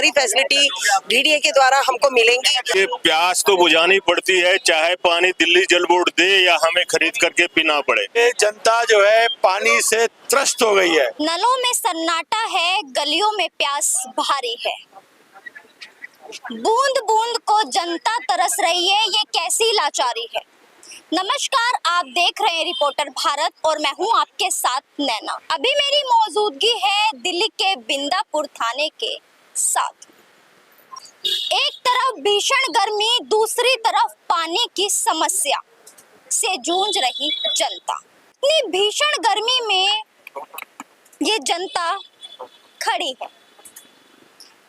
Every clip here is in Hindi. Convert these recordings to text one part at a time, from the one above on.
सारी फैसिलिटी डीडीए के द्वारा हमको मिलेंगी। ये प्यास तो बुझानी पड़ती है, चाहे पानी दिल्ली जल बोर्ड दे या हमें खरीद करके पीना पड़े। ये जनता जो है पानी से त्रस्त हो गई है। नलों में सन्नाटा है, गलियों में प्यास भारी है, बूंद बूंद को जनता तरस रही है, ये कैसी लाचारी है। नमस्कार, आप देख रहे हैं रिपोर्टर भारत और मैं हूं आपके साथ नैना। अभी मेरी मौजूदगी है दिल्ली के बिंदापुर थाने के साथ। एक तरफ भीषण गर्मी, दूसरी तरफ पानी की समस्या से जूझ रही जनता। इतनी भीषण गर्मी में ये जनता खड़ी है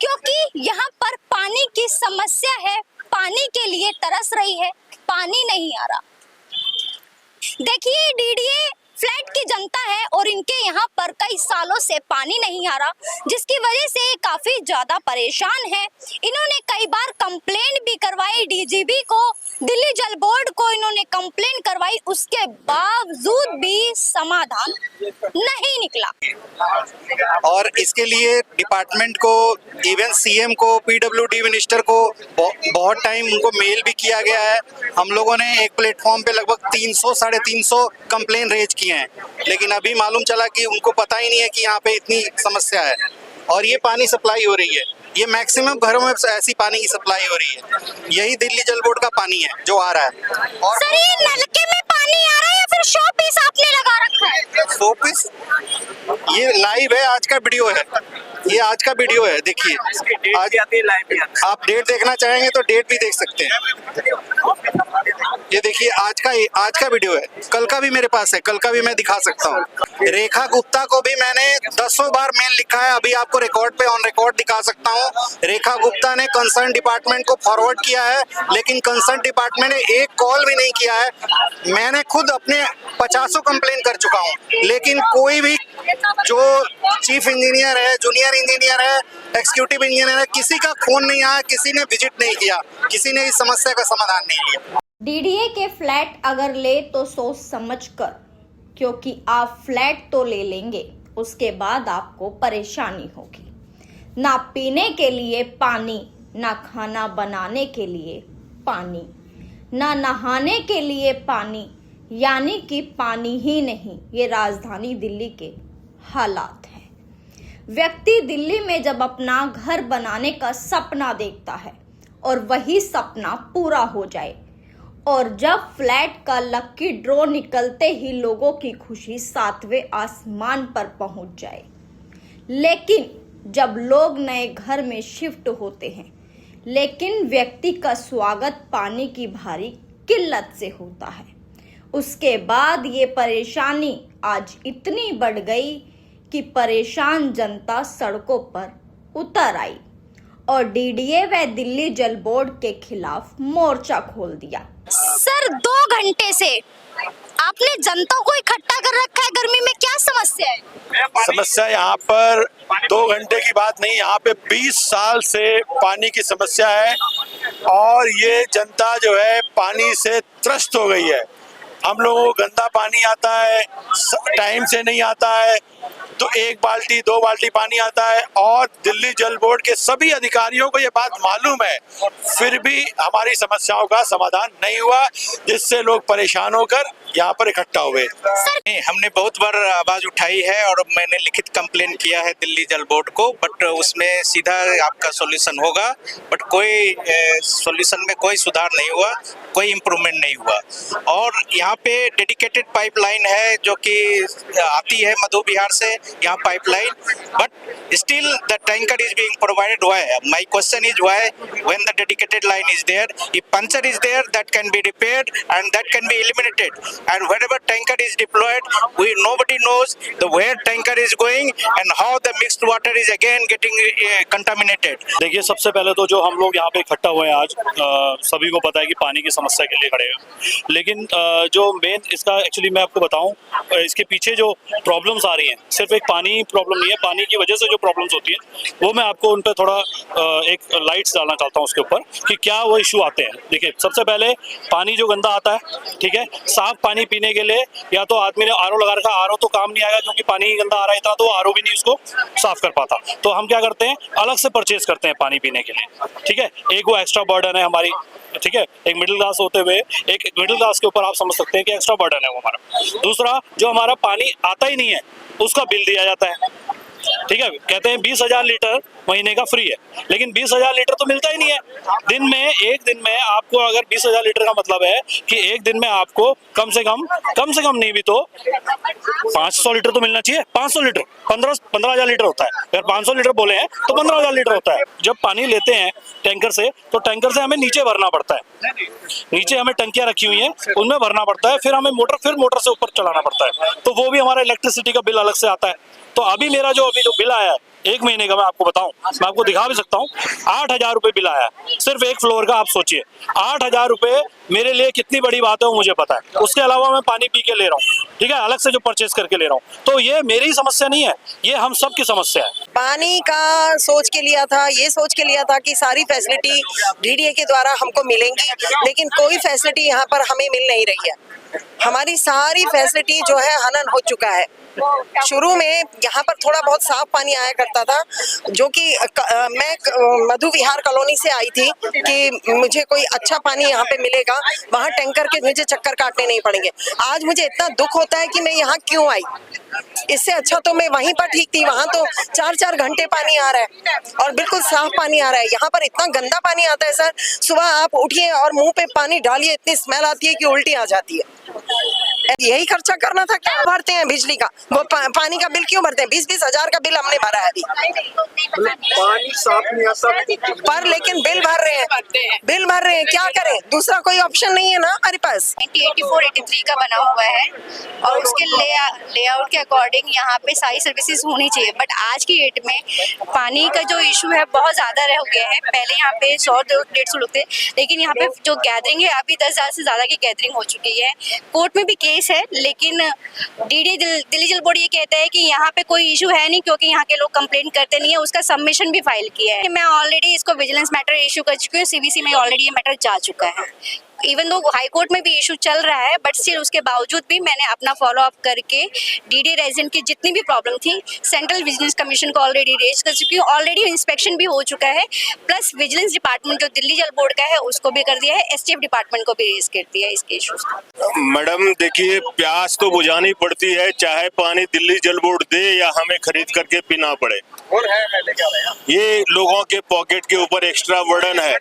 क्योंकि यहाँ पर पानी की समस्या है, पानी के लिए तरस रही है, पानी नहीं आ रहा। देखिए, डीडीए फ्लैट की जनता है और इनके यहाँ पर कई सालों से पानी नहीं आ रहा, जिसकी वजह से काफी ज्यादा परेशान है। इन्होंने कई बार कंप्लेंट भी करवाई डीजीपी को, दिल्ली जल बोर्ड को इन्होंने कंप्लेंट करवाई, उसके बावजूद भी समाधान नहीं निकला। और इसके लिए डिपार्टमेंट को, इवन सीएम को, पीडब्ल्यूडी मिनिस्टर को बहुत टाइम उनको मेल भी किया गया है। हम लोगों ने एक प्लेटफॉर्म पे लगभग 300 - 350 कंप्लेन रेज किए हैं, लेकिन अभी मालूम चला कि उनको पता ही नहीं है कि यहाँ पे इतनी समस्या है और ये पानी सप्लाई हो रही है। ये मैक्सिमम घरों में ऐसी पानी की सप्लाई हो रही है। यही दिल्ली जल बोर्ड का पानी है जो आ रहा है। और सर, ये नलके में पानी आ रहा है या फिर शो पीस आपने लगा रखा है? शो पीस, ये लाइव है, आज का वीडियो है, ये आज का वीडियो है। देखिए, आज आप डेट देखना चाहेंगे तो डेट भी देख सकते हैं। ये देखिए, आज का वीडियो है, कल का भी मेरे पास है, कल का भी मैं दिखा सकता हूँ। रेखा गुप्ता को भी मैंने 10 बार मेल लिखा है, अभी आपको रिकॉर्ड पे ऑन रिकॉर्ड दिखा सकता हूँ। रेखा गुप्ता ने कंसर्न डिपार्टमेंट को फॉरवर्ड किया है, लेकिन कंसर्न डिपार्टमेंट ने एक कॉल भी नहीं किया है। मैंने खुद अपने 50 कंप्लेन कर चुका हूँ, लेकिन कोई भी जो चीफ इंजीनियर है, जूनियर इंजीनियर है, एग्जीक्यूटिव इंजीनियर है, किसी का फोन नहीं आया, किसी ने विजिट नहीं किया, किसी ने इस समस्या का समाधान नहीं लिया। डीडीए के फ्लैट अगर ले तो सोच समझ कर, क्योंकि आप फ्लैट तो ले लेंगे, उसके बाद आपको परेशानी होगी। ना पीने के लिए पानी, ना खाना बनाने के लिए पानी, ना नहाने के लिए पानी, यानी कि पानी ही नहीं। ये राजधानी दिल्ली के हालात हैं। व्यक्ति दिल्ली में जब अपना घर बनाने का सपना देखता है और वही सपना पूरा हो जाए, और जब फ्लैट का लकी ड्रॉ निकलते ही लोगों की खुशी 7वें आसमान पर पहुंच जाए, लेकिन जब लोग नए घर में शिफ्ट होते हैं, लेकिन व्यक्ति का स्वागत पानी की भारी किल्लत से होता है, उसके बाद ये परेशानी आज इतनी बढ़ गई कि परेशान जनता सड़कों पर उतर आई और डीडीए व दिल्ली जल बोर्ड के खिलाफ मोर्चा खोल दिया। सर, 2 घंटे से आपने जनता को इकट्ठा कर रखा है, गर्मी में क्या समस्या है? समस्या यहाँ पर 2 घंटे की बात नहीं, यहाँ पे 20 साल से पानी की समस्या है और ये जनता जो है पानी से त्रस्त हो गई है। हम लोगों को गंदा पानी आता है, टाइम से नहीं आता है, तो 1 बाल्टी 2 बाल्टी पानी आता है और दिल्ली जल बोर्ड के सभी अधिकारियों को ये बात मालूम है, फिर भी हमारी समस्याओं का समाधान नहीं हुआ, जिससे लोग परेशान होकर यहाँ पर इकट्ठा हुए। हमने बहुत बार आवाज उठाई है और मैंने लिखित कंप्लेन किया है दिल्ली जल बोर्ड को, बट उसमें सीधा आपका सॉल्यूशन होगा, बट कोई सॉल्यूशन में कोई सुधार नहीं हुआ, कोई इम्प्रूवमेंट नहीं हुआ। और यहाँ पे डेडिकेटेड पाइपलाइन है जो कि आती है मधु बिहार से, यहाँ pipeline, but still the tanker is being provided. Why? My question is why when the dedicated line is there, if puncture is there, that can be repaired and that can be eliminated, and wherever tanker is deployed, nobody knows the where tanker is going and how the mixed water is again getting contaminated. देखिए, सबसे पहले तो जो हम लोग यहाँ पे इकट्ठा हुए हैं आज, सभी को पता है कि पानी की समस्या के लिए खड़े हैं। लेकिन जो मेन इसका एक्चुअली मैं आपको बताऊं, इसके पीछे जो प्रॉब्लम्स आ रही हैं, सिर्फ एक पानी प्रॉब्लम नहीं है, पानी की वजह से जो प्रॉब्लम्स होती है वो मैं आपको उन पर थोड़ा एक लाइट्स डालना चाहता हूँ उसके ऊपर कि क्या वो इशू आते हैं। देखिए, सबसे पहले पानी जो गंदा आता है, ठीक है, साफ पानी पीने के लिए या तो आदमी ने आरओ लगा रखा, आरओ तो काम नहीं आएगा क्योंकि पानी ही गंदा आ रहा है इतना, तो आरओ भी नहीं उसको साफ कर पाता। तो हम क्या करते हैं, अलग से परचेज करते हैं पानी पीने के लिए, ठीक है। एक वो एक्स्ट्रा बर्डन है हमारी, ठीक है, एक मिडिल क्लास होते हुए एक मिडिल क्लास के ऊपर आप समझ सकते हैं कि एक्स्ट्रा बर्डन है वो हमारा। दूसरा, जो हमारा पानी आता ही नहीं है उसका बिल दिया जाता है, ठीक है। कहते हैं 20,000 लीटर महीने का फ्री है, लेकिन 20,000 लीटर तो मिलता ही नहीं है। एक दिन में आपको अगर 20,000 लीटर का मतलब है कि एक दिन में आपको कम से कम नहीं भी तो 500 लीटर तो मिलना चाहिए। 500 लीटर 15,000 लीटर होता है, अगर 500 लीटर बोले हैं तो 15,000 लीटर होता है। जब पानी लेते हैं टैंकर से, तो टैंकर से हमें नीचे भरना पड़ता है, नीचे हमें टंकियां रखी हुई हैं उनमें भरना पड़ता है, फिर हमें मोटर से ऊपर चलाना पड़ता है, तो वो भी हमारा इलेक्ट्रिसिटी का बिल अलग से आता है। तो अभी मेरा जो बिल आया है एक महीने का, मैं आपको बताऊं, मैं आपको दिखा भी सकता हूं, 8,000 रुपए बिल आया है सिर्फ एक फ्लोर का। आप सोचिए 8,000 रुपए मेरे लिए कितनी बड़ी बात है वो मुझे पता है। उसके अलावा मैं पानी पी के ले रहा हूँ, ठीक है, अलग से जो परचेज करके ले रहा हूँ। तो ये मेरी समस्या नहीं है, ये हम सब की समस्या है। पानी का सोच के लिया था, ये सोच के लिया था कि सारी फैसिलिटी डीडीए के द्वारा हमको मिलेंगी, लेकिन कोई फैसिलिटी यहाँ पर हमें मिल नहीं रही है। हमारी सारी फैसिलिटी जो है हनन हो चुका है। शुरू में यहाँ पर थोड़ा बहुत साफ पानी आया करता था, जो कि मैं मधु विहार कॉलोनी से आई थी कि मुझे कोई अच्छा पानी यहाँ पे मिलेगा, वहाँ टैंकर के मुझे चक्कर काटने नहीं पड़ेंगे। आज मुझे इतना दुख होता है कि मैं यहाँ क्यों आई। इससे अच्छा तो मैं वहीं पर ठीक थी, वहाँ तो 4-4 घंटे पानी आ रहा है और बिल्कुल साफ पानी आ रहा है। यहाँ पर इतना गंदा पानी आता है सर, सुबह आप उठिए और मुंह पे पानी डालिए, इतनी स्मेल आती है कि उल्टी आ जाती है। यही खर्चा करना था, क्या भरते हैं बिजली का, वो पानी का बिल क्यों भरते हैं? 20-20 हजार का बिल हमने भरा है अभी। पानी साफ नहीं आता पर लेकिन बिल भर रहे हैं, क्या करें, दूसरा कोई ऑप्शन नहीं है ना हमारे पास। 1984-83 का बना हुआ है और उसके लेआउट के अकॉर्डिंग यहाँ पे सारी सर्विसेज होनी चाहिए, बट आज की डेट में पानी का जो इशू है बहुत ज़्यादा रह गया है। पहले यहाँ पे 100-150 लोग थे, लेकिन यहाँ पे जो गैदरिंग है अभी 10,000 से ज़्यादा की गैदरिंग हो चुकी है। कोर्ट में भी केस है, लेकिन दिल्ली जल बोर्ड ये कहता है कि यहाँ पे कोई इशू है नहीं क्योंकि यहाँ के लोग कंप्लेंट करते नहीं है। उसका सबमिशन भी फाइल किया है। मैं ऑलरेडी इसको विजिलेंस मैटर इशू कर चुकी हूँ, सीबीसी में ऑलरेडी ये मैटर जा चुका है। इवन दो हाई कोर्ट में भी इशू चल रहा है, बट स्टिल उसके बावजूद भी मैंने अपना फॉलो अप करके डीडी रेजिडेंट की जितनी भी प्रॉब्लम थी सेंट्रल विजिलेंस कमीशन को ऑलरेडी रेज कर चुकी हूँ। ऑलरेडी इंस्पेक्शन भी हो चुका है, प्लस विजिलेंस डिपार्टमेंट जो दिल्ली जल बोर्ड का है उसको भी कर दिया है, एसटीएफ डिपार्टमेंट को भी रेज कर दिया है इसके इशूज को। मैडम देखिए, प्यास तो बुझानी पड़ती है, चाहे पानी दिल्ली जल बोर्ड दे या हमें खरीद करके पीना पड़े। ये लोगों के पॉकेट के ऊपर एक्स्ट्रा बर्डन है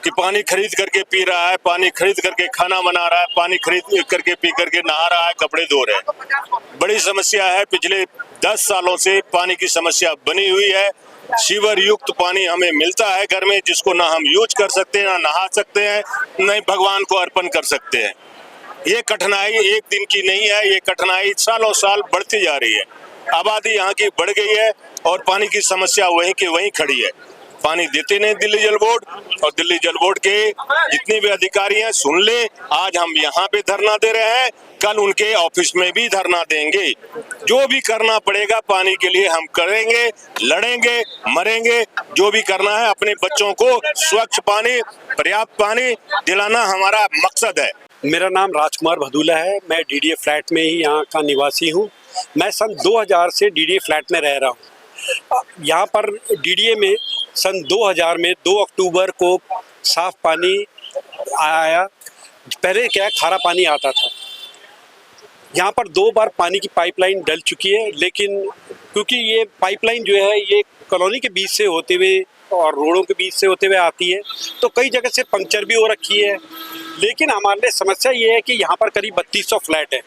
कि पानी खरीद करके पी रहा है, पानी खरीद करके खाना बना रहा है, पानी खरीद करके पी करके नहा रहा है, कपड़े धो रहे हैं। बड़ी समस्या है, पिछले 10 सालों से पानी की समस्या बनी हुई है। सीवर युक्त पानी हमें मिलता है घर में, जिसको ना हम यूज कर सकते हैं, ना नहा सकते हैं, न भगवान को अर्पण कर सकते हैं। ये कठिनाई एक दिन की नहीं है, ये कठिनाई सालों साल बढ़ती जा रही है। आबादी यहाँ की बढ़ गई है और पानी की समस्या वहीं की वहीं खड़ी है। पानी देते नहीं दिल्ली जल बोर्ड, और दिल्ली जल बोर्ड के जितने भी अधिकारी हैं सुन ले, आज हम यहाँ पे धरना दे रहे हैं, कल उनके ऑफिस में भी धरना देंगे। जो भी करना पड़ेगा पानी के लिए हम करेंगे, लड़ेंगे, मरेंगे, जो भी करना है। अपने बच्चों को स्वच्छ पानी, पर्याप्त पानी दिलाना हमारा मकसद है। मेरा नाम राजकुमार भदूला है, मैं डीडीए फ्लैट में ही यहाँ का निवासी हूँ। मैं सन 2000 से डीडीए फ्लैट में रह रहा हूँ। यहाँ पर डीडीए में सन 2000 में 2 अक्टूबर को साफ पानी आया। पहले क्या खारा पानी आता था। यहाँ पर 2 बार पानी की पाइपलाइन डल चुकी है, लेकिन क्योंकि ये पाइपलाइन जो है ये कॉलोनी के बीच से होते हुए और रोडों के बीच से होते हुए आती है, तो कई जगह से पंक्चर भी हो रखी है। लेकिन हमारे लिए समस्या ये है कि यहाँ पर करीब 3200 फ्लैट है।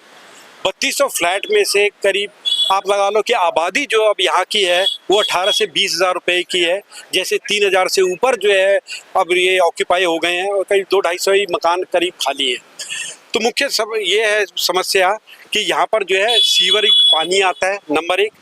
3200 फ्लैट में से करीब आप लगा लो कि आबादी जो अब यहाँ की है वो 18 से 20 हज़ार रुपये की है। जैसे 3000 से ऊपर जो है अब ये ऑक्यूपाई हो गए हैं और करीब 200-250 ही मकान करीब खाली है। तो मुख्य सब ये है समस्या कि यहाँ पर जो है सीवर पानी आता है, नंबर 1।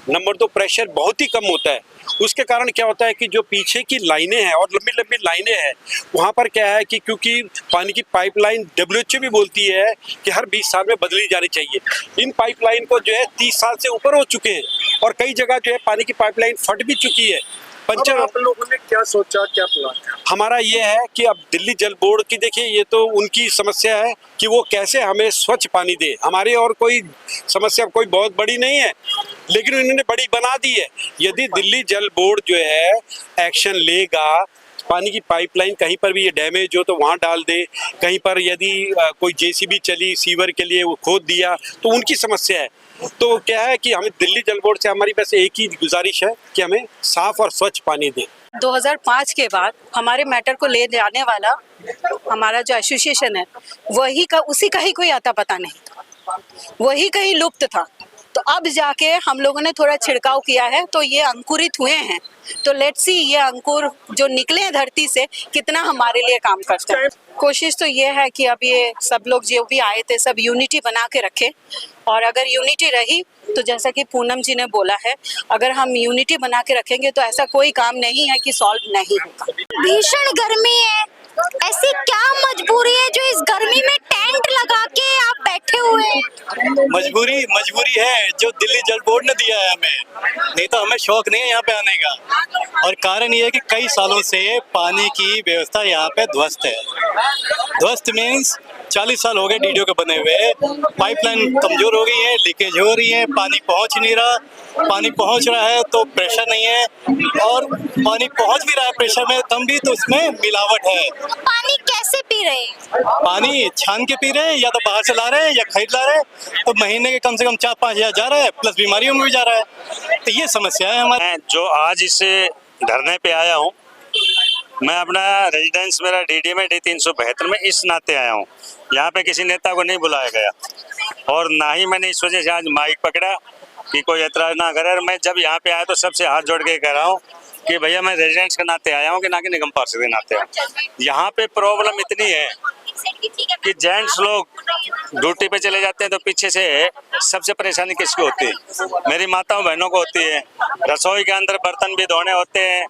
नंबर 2 प्रेशर बहुत ही कम होता है उसके कारण क्या होता है कि जो पीछे की लाइनें हैं और लंबी लंबी लाइनें हैं, वहाँ पर क्या है कि क्योंकि पानी की पाइपलाइन WHO भी बोलती है कि हर 20 साल में बदली जानी चाहिए। इन पाइपलाइन को जो है 30 साल से ऊपर हो चुके हैं और कई जगह जो है पानी की पाइपलाइन फट भी चुकी है, पंचर। आप लोगों ने क्या सोचा, क्या प्लान? हमारा ये है कि अब दिल्ली जल बोर्ड की, देखिए ये तो उनकी समस्या है कि वो कैसे हमें स्वच्छ पानी दे, हमारी और कोई समस्या कोई बहुत बड़ी नहीं है, लेकिन उन्होंने बड़ी बना दी है। यदि दिल्ली जल बोर्ड जो है एक्शन लेगा, पानी की पाइपलाइन कहीं पर भी ये डैमेज हो तो वहाँ डाल दे, कहीं पर यदि कोई JCB चली सीवर के लिए वो खोद दिया तो उनकी समस्या है। तो क्या है कि हमें दिल्ली जल बोर्ड से हमारी बस एक ही गुजारिश है कि हमें साफ और स्वच्छ पानी दें। 2005 के बाद हमारे मैटर को ले जाने वाला हमारा जो एसोसिएशन है वही का उसी का ही कोई आता पता नहीं था, वही कहीं लुप्त था। तो अब जाके हम लोगों ने थोड़ा छिड़काव किया है तो ये अंकुरित हुए हैं। तो लेट्स सी ये अंकुर जो निकले हैं धरती से कितना हमारे लिए काम करते हैं। कोशिश तो ये है कि अब ये सब लोग जो भी आए थे सब यूनिटी बना के रखें, और अगर यूनिटी रही तो जैसा कि पूनम जी ने बोला है, अगर हम यूनिटी बना के रखेंगे तो ऐसा कोई काम नहीं है कि सॉल्व नहीं होगा। भीषण गर्मी है, ऐसी क्या मजबूरी है जो इस गर्मी में टेंट लगा के आप बैठे हुए हैं? मजबूरी है जो दिल्ली जल बोर्ड ने दिया है हमें, नहीं तो हमें शौक नहीं है यहाँ पे आने का। और कारण ये है कि कई सालों से पानी की व्यवस्था यहाँ पे ध्वस्त है। ध्वस्त मीन्स 40 साल हो गए DDO के बने हुए, पाइपलाइन कमजोर हो गई है, लीकेज हो रही है, पानी पहुँच नहीं रहा। पानी पहुँच रहा है तो प्रेशर नहीं है, और पानी पहुँच भी रहा है प्रेशर में तब भी तो उसमें मिलावट है। पानी कैसे पी रहे हैं? पानी छान के पी रहे हैं, या तो बाहर से ला रहे हैं या खरीद ला रहे हैं, तो महीने के कम से कम 4-5 हज़ार जा रहा है, प्लस बीमारियों में भी जा रहा है। तो ये समस्या है हमारे। मैं जो आज इस धरने पे आया हूँ, मैं अपना रेजिडेंस मेरा DDA में D372 में इस नाते आया हूँ। यहाँ पे किसी नेता को नहीं बुलाया गया और ना ही मैंने इस वजह से आज माइक पकड़ा कि कोई एतराज ना करे। और मैं जब यहाँ पे आया तो सबसे हाथ जोड़ के कह रहा हूँ कि भैया मैं रेजिडेंट्स के नाते आया हूँ कि ना कि निगम पार्षद के नाते आया हूँ। यहाँ पे प्रॉब्लम इतनी है कि जेंट्स लोग ड्यूटी पे चले जाते हैं तो पीछे से सबसे परेशानी किसकी होती है? मेरी माताओं बहनों को होती है। रसोई के अंदर बर्तन भी धोने होते हैं,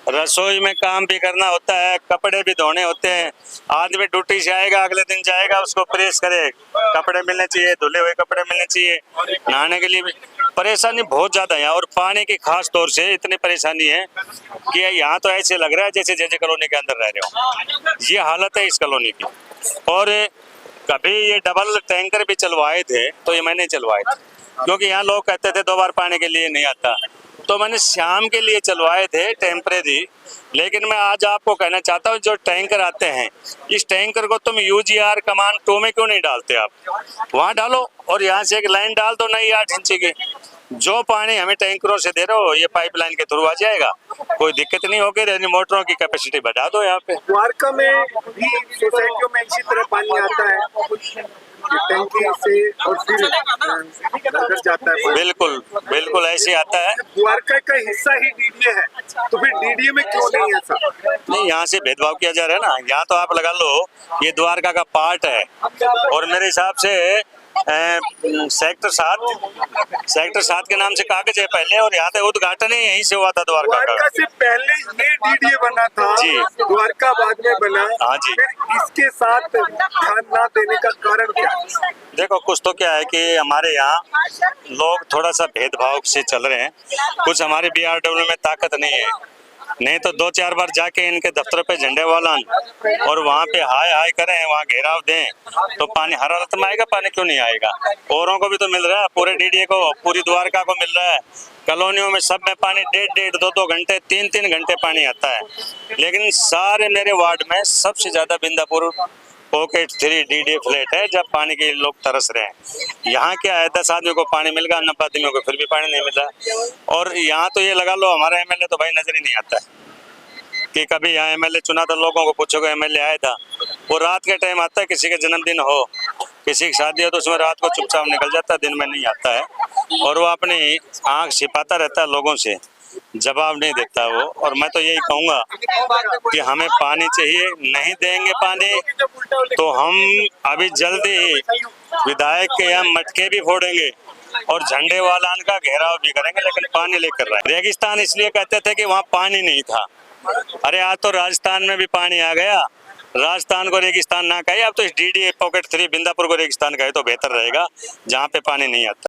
रसोई में काम भी करना होता है, कपड़े भी धोने होते हैं। आदमी ड्यूटी से आएगा, अगले दिन जाएगा, उसको प्रेस करे, कपड़े मिलने चाहिए, धुले हुए कपड़े मिलने चाहिए, नहाने के लिए भी परेशानी बहुत ज़्यादा है। और पानी की खास तौर से इतनी परेशानी है कि यहाँ तो ऐसे लग रहा है जैसे जैसे कॉलोनी के अंदर रह रहे हो। ये हालत है इस कॉलोनी की। और कभी ये डबल टैंकर भी चलवाए थे तो ये मैंने चलवाए थे, क्योंकि यहाँ लोग कहते थे 2 बार पानी के लिए नहीं आता, तो मैंने शाम के लिए चलवाए थे टेम्परेरी। लेकिन मैं आज आपको कहना चाहता हूँ जो टैंकर आते हैं, इस टैंकर को तुम UGR कमान 2 में क्यों नहीं डालते? आप वहाँ डालो और यहाँ से एक लाइन डाल दो नई 8 इंची की। जो पानी हमें टैंकरों से दे रहे हो ये पाइपलाइन के थ्रू आ जाएगा, कोई दिक्कत नहीं होगी। मोटरों की कैपेसिटी बढ़ा दो। यहाँ पे द्वारका में भी सोसाइटियों में इसी तरह पानी आता है टैंकी से और फिर घर जाता है। बिल्कुल ऐसे आता है। द्वारका का हिस्सा ही DDA है, तो फिर DDA में क्यों नहीं ऐसा? नहीं, यहाँ से भेदभाव किया जा रहा है ना। यहाँ तो आप लगा लो ये द्वारका का पार्ट है, और मेरे हिसाब से सेक्टर 7 के नाम से कागज है पहले, और यहाँ पे उद्घाटन ही यहीं से हुआ था द्वारका का। से पहले ये DDA बना था जी, द्वारका बाद में बना। हाँ जी। फिर इसके साथ ध्यान ना देने का कारण क्या है? देखो कुछ तो क्या है कि हमारे यहाँ लोग थोड़ा सा भेदभाव से चल रहे हैं। कुछ हमारे BRW में ताकत नहीं है, नहीं तो 2-4 बार जाके इनके दफ्तर पे झंडे वाला और वहाँ पे हाय करें, वहाँ घेराव दें तो पानी हर हालत में आएगा। पानी क्यों नहीं आएगा? औरों को भी तो मिल रहा है, पूरे DDA को, पूरी द्वारका को मिल रहा है। कॉलोनियों में सब में पानी 1.5, 2-2 घंटे, 3-3 घंटे पानी आता है। लेकिन सारे मेरे वार्ड में सबसे ज्यादा बिंदापुर पॉकेट 3 DDA फ्लैट है जब पानी के लोग तरस रहे हैं। यहाँ क्या है 10 आदमी को पानी मिल गया, 90 आदमियों को फिर भी पानी नहीं मिल रहा। और यहाँ तो ये लगा लो हमारा MLA तो भाई नजर ही नहीं आता है कि कभी यहाँ MLA चुना था। लोगों को पूछोगे MLA आया था, वो रात के टाइम आता है, किसी का जन्मदिन हो, किसी की शादी हो तो उसमें रात को चुपचाप निकल जाता है, दिन में नहीं आता है। और वो अपनी आँख छिपाता रहता है, लोगों से जवाब नहीं देता वो। और मैं तो यही कहूँगा कि हमें पानी चाहिए, नहीं देंगे पानी तो हम अभी जल्दी विधायक के यहाँ मटके भी फोड़ेंगे और झंडे वालान का घेराव भी करेंगे, लेकिन पानी लेकर रहे। रेगिस्तान इसलिए कहते थे कि वहाँ पानी नहीं था। अरे आज तो राजस्थान में भी पानी आ गया। राजस्थान को रेगिस्तान ना कहे, अब तो इस DDA पॉकेट 3 बिंदापुर को रेगिस्तान कहे तो बेहतर रहेगा, जहाँ पे पानी नहीं आता।